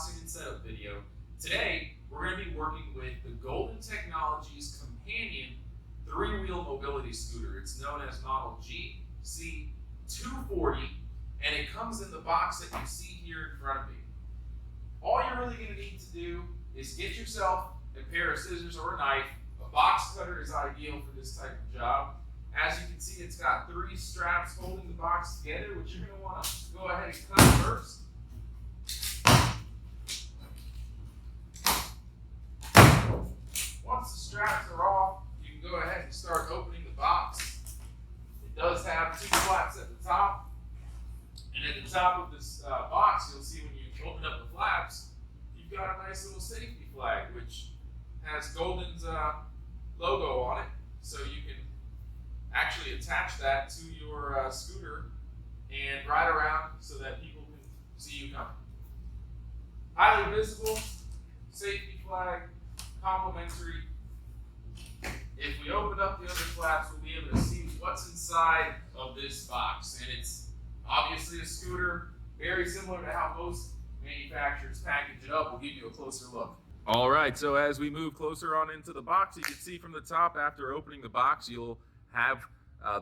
unboxing and setup video. Today, we're going to be working with the Golden Technologies companion three-wheel mobility scooter. It's known as model GC240, and it comes in the box that you see here in front of me. All you're really going to need to do is get yourself a pair of scissors or a knife. A box cutter is ideal for this type of job. As you can see, it's got 3 straps holding the box together, which you're going to want to go ahead and cut first. Once the straps are off, you can go ahead and start opening the box. It does have 2 flaps at the top. And at the top of this box, you'll see when you open up the flaps, you've got a nice little safety flag, which has Golden's logo on it. So you can actually attach that to your scooter and ride around so that people can see you coming. Highly visible, safety flag, complimentary. If we open up the other flaps, we'll be able to see what's inside of this box. And it's obviously a scooter, very similar to how most manufacturers package it up. We'll give you a closer look. All right, so as we move closer on into the box, you can see from the top, after opening the box, you'll have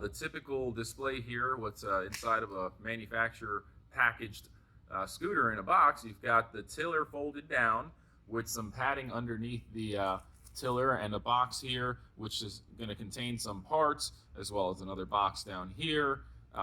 the typical display here, what's inside of a manufacturer packaged scooter in a box. You've got the tiller folded down with some padding underneath the tiller, and a box here which is going to contain some parts, as well as another box down here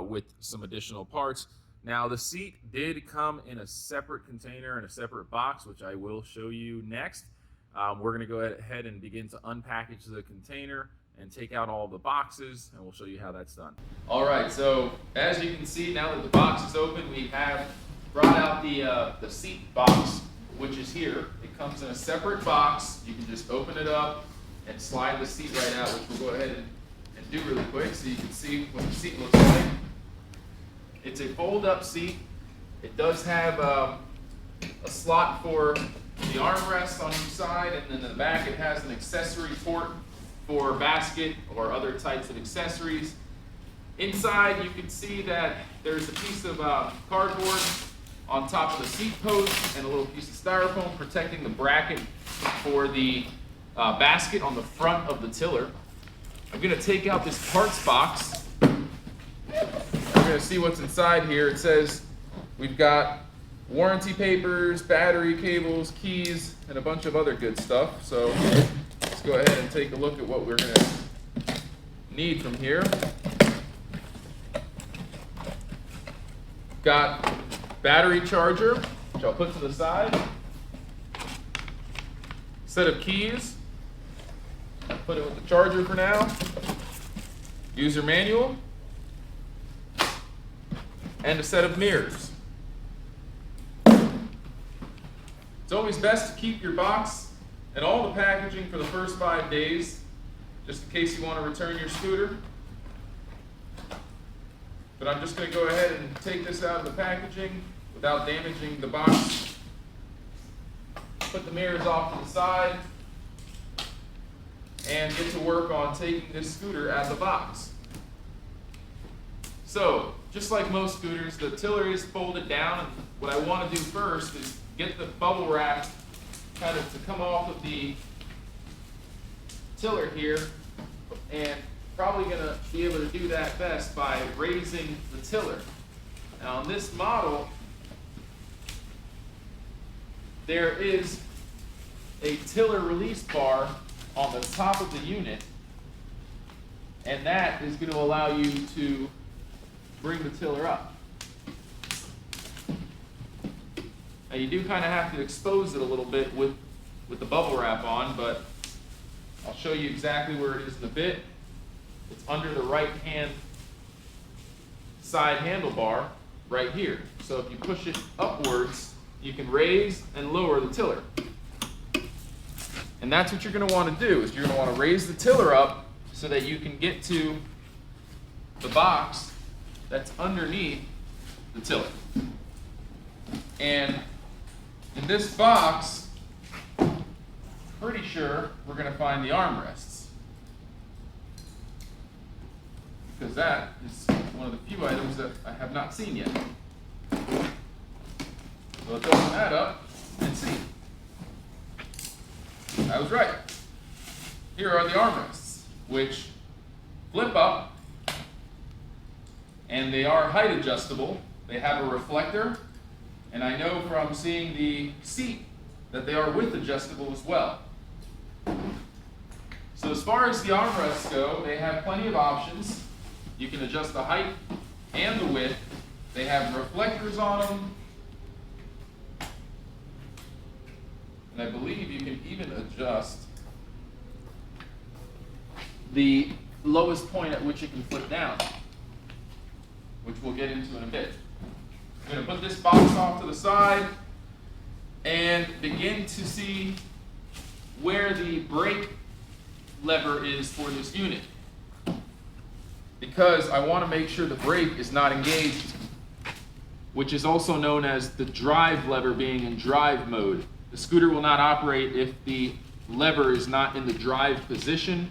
with some additional parts. Now the seat did come in a separate container in a separate box, which I will show you next. We're going to go ahead and begin to unpackage the container and take out all the boxes, and we'll show you how that's done. All right, so as you can see, now that the box is open, we have brought out the seat box, which is here. It comes in a separate box. You can just open it up and slide the seat right out, which we'll go ahead and do really quick so you can see what the seat looks like. It's a fold-up seat. It does have a slot for the armrest on each side, and then in the back it has an accessory port for basket or other types of accessories. Inside you can see that there's a piece of cardboard on top of the seat post and a little piece of styrofoam protecting the bracket for the basket on the front of the tiller. I'm going to take out this parts box. We're going to see what's inside here. It says we've got warranty papers, battery cables, keys, and a bunch of other good stuff. So let's go ahead and take a look at what we're going to need from here. Got battery charger, which I'll put to the side. Set of keys. Put it with the charger for now. User manual. And a set of mirrors. It's always best to keep your box and all the packaging for the first 5 days, just in case you want to return your scooter. But I'm just going to go ahead and take this out of the packaging without damaging the box. Put the mirrors off to the side and get to work on taking this scooter out of the box. So, just like most scooters, the tiller is folded down, and what I want to do first is get the bubble wrap kind of to come off of the tiller here, and probably going to be able to do that best by raising the tiller. Now on this model, there is a tiller release bar on the top of the unit, and that is going to allow you to bring the tiller up. Now you do kind of have to expose it a little bit with the bubble wrap on, but I'll show you exactly where it is in a bit. It's under the right hand side handlebar right here. So if you push it upwards, you can raise and lower the tiller. And that's what you're going to want to do, is you're going to want to raise the tiller up so that you can get to the box that's underneath the tiller. And in this box, pretty sure we're going to find the armrests, because that is one of the few items that I have not seen yet. So let's open that up. and see. I was right. Here are the armrests, which flip up, and they are height adjustable. They have a reflector, and I know from seeing the seat that they are width adjustable as well. So as far as the armrests go, they have plenty of options. You can adjust the height and the width. They have reflectors on them. And I believe you can even adjust the lowest point at which it can flip down, which we'll get into in a bit. I'm going to put this box off to the side and begin to see where the brake lever is for this unit, because I want to make sure the brake is not engaged, which is also known as the drive lever being in drive mode. The scooter will not operate if the lever is not in the drive position,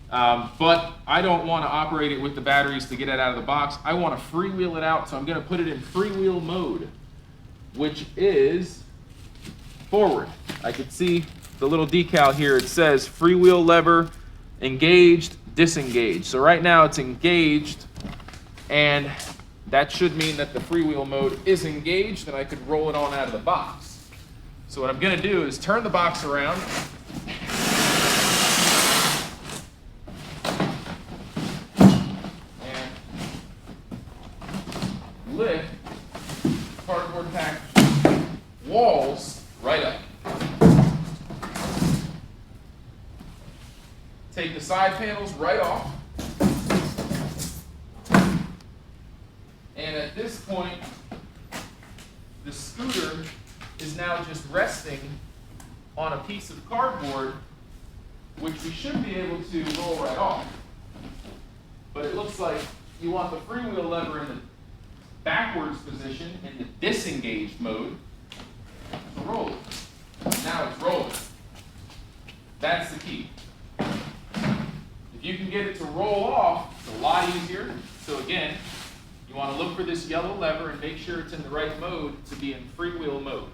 but I don't want to operate it with the batteries to get it out of the box. I want to freewheel it out, so I'm going to put it in freewheel mode, which is forward. I can see the little decal here. It says freewheel lever engaged, disengaged. So right now it's engaged, and that should mean that the freewheel mode is engaged and I could roll it on out of the box. So what I'm going to do is turn the box around and lift cardboard package walls right up. Take the side panels right off. And at this point, the scooter is now just resting on a piece of cardboard, which we should be able to roll right off. But it looks like you want the freewheel lever in the backwards position, in the disengaged mode, to roll it. Now it's rolling. That's the key. If you can get it to roll off, it's a lot easier. So again, you want to look for this yellow lever and make sure it's in the right mode to be in freewheel mode.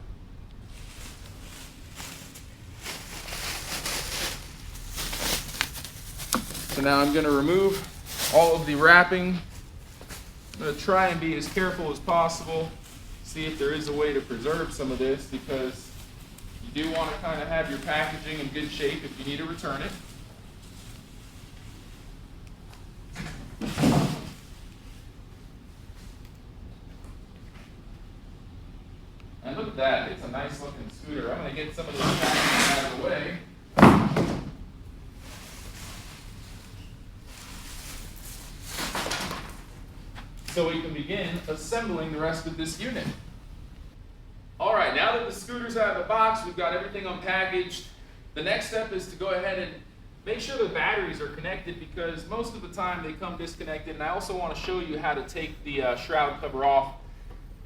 So now I'm going to remove all of the wrapping. I'm going to try and be as careful as possible, see if there is a way to preserve some of this, because you do want to kind of have your packaging in good shape if you need to return it. And look at that, it's a nice looking scooter. I'm going to get some of this packaging out of the way. So we can begin assembling the rest of this unit. All right, now that the scooter's out of the box, we've got everything unpackaged. The next step is to go ahead and make sure the batteries are connected, because most of the time they come disconnected. And I also want to show you how to take the shroud cover off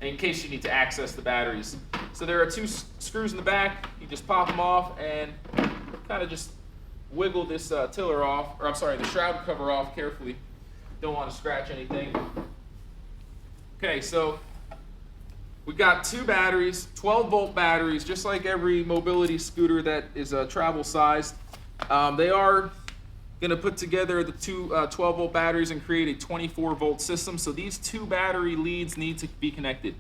in case you need to access the batteries. So there are two screws in the back. You just pop them off and kind of just wiggle this tiller off, or I'm sorry, the shroud cover off carefully. Don't want to scratch anything. Okay, so we've got two batteries, 12-volt batteries, just like every mobility scooter that is travel sized. They are going to put together the two 12-volt batteries and create a 24-volt system. So these two battery leads need to be connected.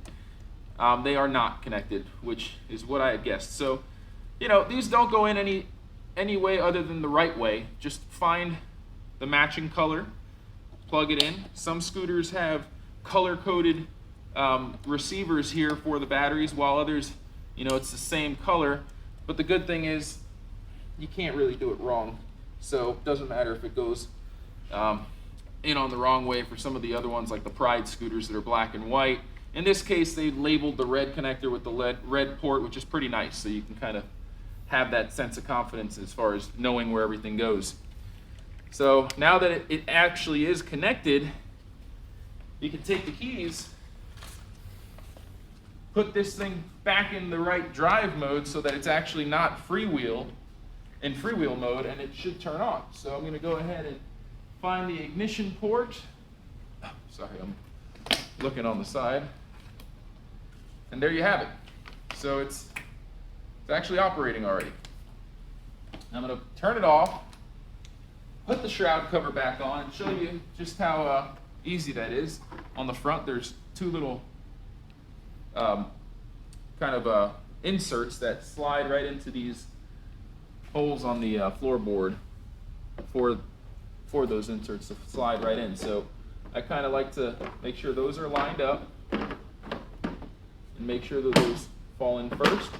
They are not connected, which is what I had guessed. So, you know, these don't go in any way other than the right way. Just find the matching color, plug it in. Some scooters have color-coded receivers here for the batteries, while others, you know, it's the same color. But the good thing is you can't really do it wrong. So it doesn't matter if it goes in on the wrong way for some of the other ones, like the Pride scooters that are black and white. In this case, they labeled the red connector with the red port, which is pretty nice. So you can kind of have that sense of confidence as far as knowing where everything goes. So now that it actually is connected, you can take the keys, put this thing back in the right drive mode so that it's actually not freewheel mode, and it should turn on. So I'm going to go ahead and find the ignition port. Oh, sorry, I'm looking on the side. And there you have it. So it's It's actually operating already. I'm going to turn it off, put the shroud cover back on, and show you just how easy that is. On the front, there's two little inserts that slide right into these holes on the floorboard for those inserts to slide right in. So I kind of like to make sure those are lined up and make sure that those fall in first,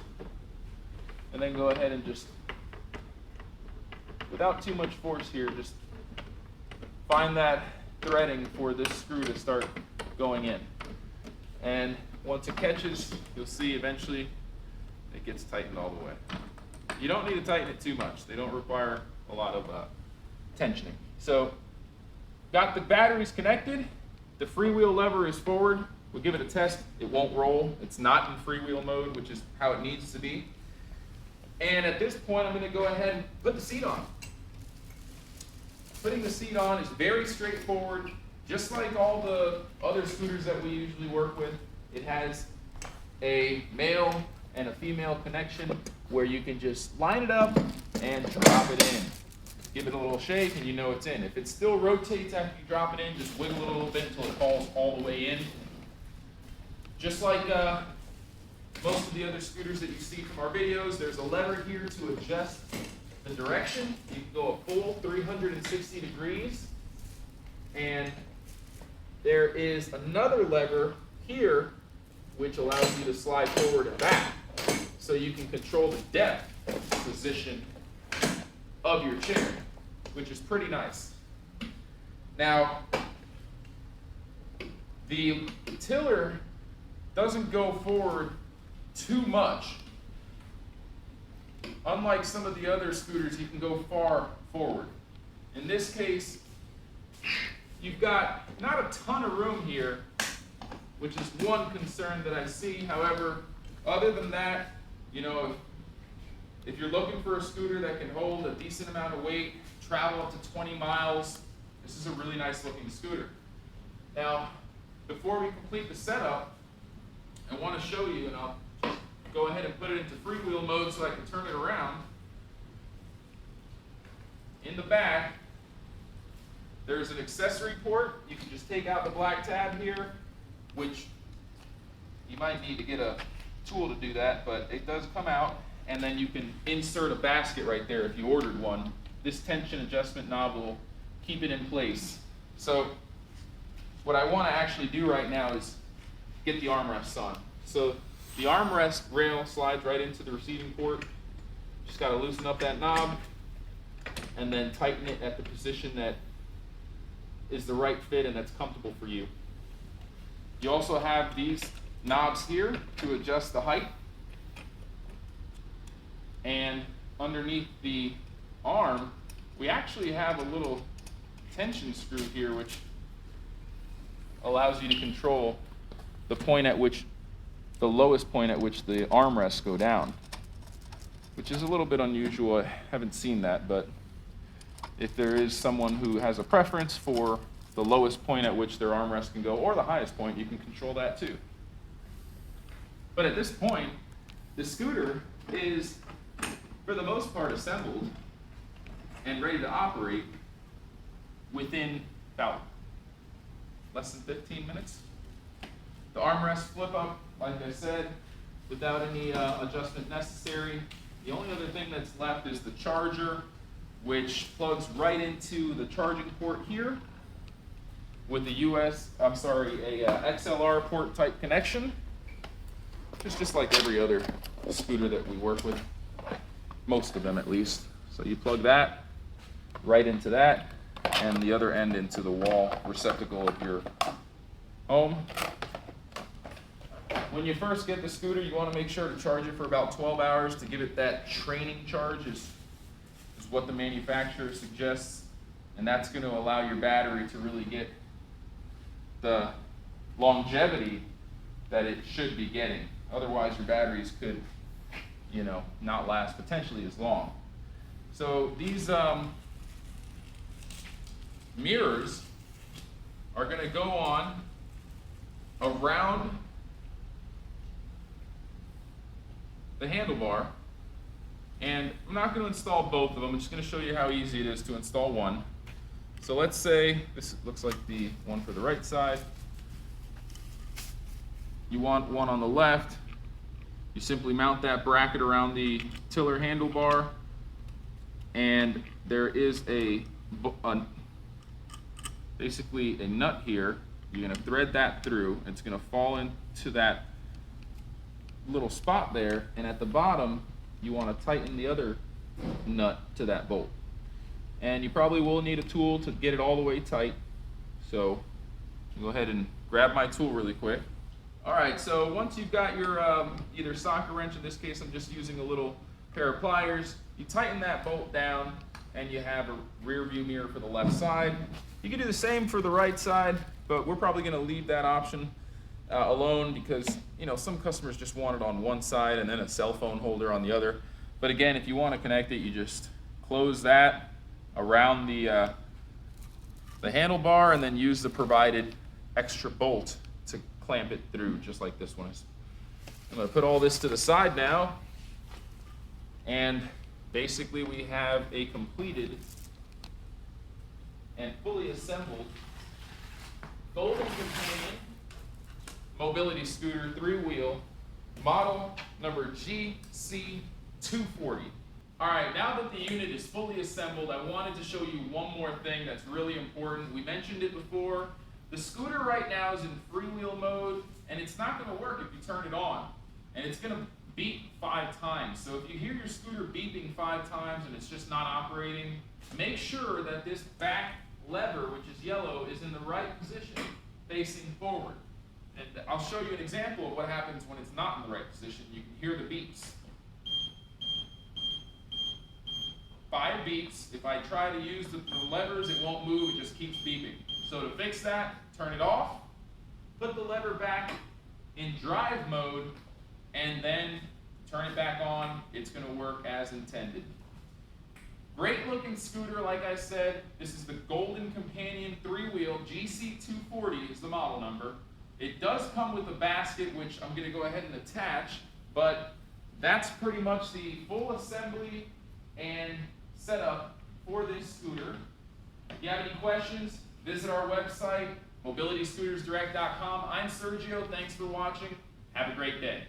and then go ahead and just, without too much force here, just find that threading for this screw to start going in. And once it catches, you'll see eventually it gets tightened all the way. You don't need to tighten it too much. They don't require a lot of tensioning. So, got the batteries connected. The freewheel lever is forward. We'll give it a test. It won't roll. It's not in freewheel mode, which is how it needs to be. And at this point, I'm going to go ahead and put the seat on. Putting the seat on is very straightforward. Just like all the other scooters that we usually work with, it has a male and a female connection where you can just line it up and drop it in. Give it a little shake and you know it's in. If it still rotates after you drop it in, just wiggle it a little bit until it falls all the way in. Just like most of the other scooters that you see from our videos, there's a lever here to adjust the direction. You can go a full 360 degrees. And there is another lever here which allows you to slide forward and back. So you can control the depth position of your chair, which is pretty nice. Now, the tiller doesn't go forward too much. Unlike some of the other scooters, you can go far forward. In this case, you've got not a ton of room here, which is one concern that I see. However, other than that, you know, if you're looking for a scooter that can hold a decent amount of weight, travel up to 20 miles, this is a really nice looking scooter. Now, before we complete the setup, I want to show you, and I'll go ahead and put it into freewheel mode so I can turn it around. In the back, there's an accessory port. You can just take out the black tab here, which you might need to get a tool to do that, but it does come out, and then you can insert a basket right there if you ordered one. This tension adjustment knob will keep it in place. So what I want to actually do right now is get the armrests on. So the armrest rail slides right into the receiving port. Just got to loosen up that knob and then tighten it at the position that is the right fit and that's comfortable for you. You also have these knobs here to adjust the height. And underneath the arm, we actually have a little tension screw here which allows you to control the point at which, the lowest point at which the armrests go down, which is a little bit unusual. I haven't seen that, but if there is someone who has a preference for the lowest point at which their armrest can go, or the highest point, you can control that too. But at this point, the scooter is, for the most part, assembled and ready to operate within about less than 15 minutes. The armrests flip up, like I said, without any adjustment necessary. The only other thing that's left is the charger, which plugs right into the charging port here with a XLR port type connection. It's just like every other scooter that we work with, most of them at least. So you plug that right into that, and the other end into the wall receptacle of your home. When you first get the scooter, you want to make sure to charge it for about 12 hours to give it that training charge is what the manufacturer suggests, and that's going to allow your battery to really get the longevity that it should be getting. Otherwise, your batteries could, you know, not last potentially as long. So these mirrors are going to go on around the handlebar And I'm not going to install both of them. I'm just going to show you how easy it is to install one. So let's say this looks like the one for the right side. You want one on the left. You simply mount that bracket around the tiller handlebar, and there is basically a nut here. You're going to thread that through. It's going to fall into that little spot there, and at the bottom you want to tighten the other nut to that bolt. And you probably will need a tool to get it all the way tight. So go ahead and grab my tool really quick. All right, so once you've got your either socket wrench, in this case I'm just using a little pair of pliers, you tighten that bolt down and you have a rear view mirror for the left side. You can do the same for the right side, but we're probably going to leave that option alone because some customers just want it on one side and then a cell phone holder on the other. But again, if you want to connect it, you just close that around the handlebar and then use the provided extra bolt to clamp it through, just like this one is. I'm going to put all this to the side now, and basically we have a completed and fully assembled Golden Companion mobility scooter 3-wheel, model number GC240. All right, now that the unit is fully assembled, I wanted to show you one more thing that's really important. We mentioned it before. The scooter right now is in freewheel mode, and it's not going to work if you turn it on. And it's going to beep 5 times. So if you hear your scooter beeping 5 times and it's just not operating, make sure that this back lever, which is yellow, is in the right position, facing forward. And I'll show you an example of what happens when it's not in the right position. You can hear the beeps. 5 beeps. If I try to use the levers, it won't move, it just keeps beeping. So to fix that, turn it off, put the lever back in drive mode, and then turn it back on. It's going to work as intended. Great looking scooter, like I said. This is the Golden Companion 3-wheel, GC240 is the model number. It does come with a basket, which I'm going to go ahead and attach, but that's pretty much the full assembly and setup for this scooter. If you have any questions, visit our website, mobilityscootersdirect.com. I'm Sergio. Thanks for watching. Have a great day.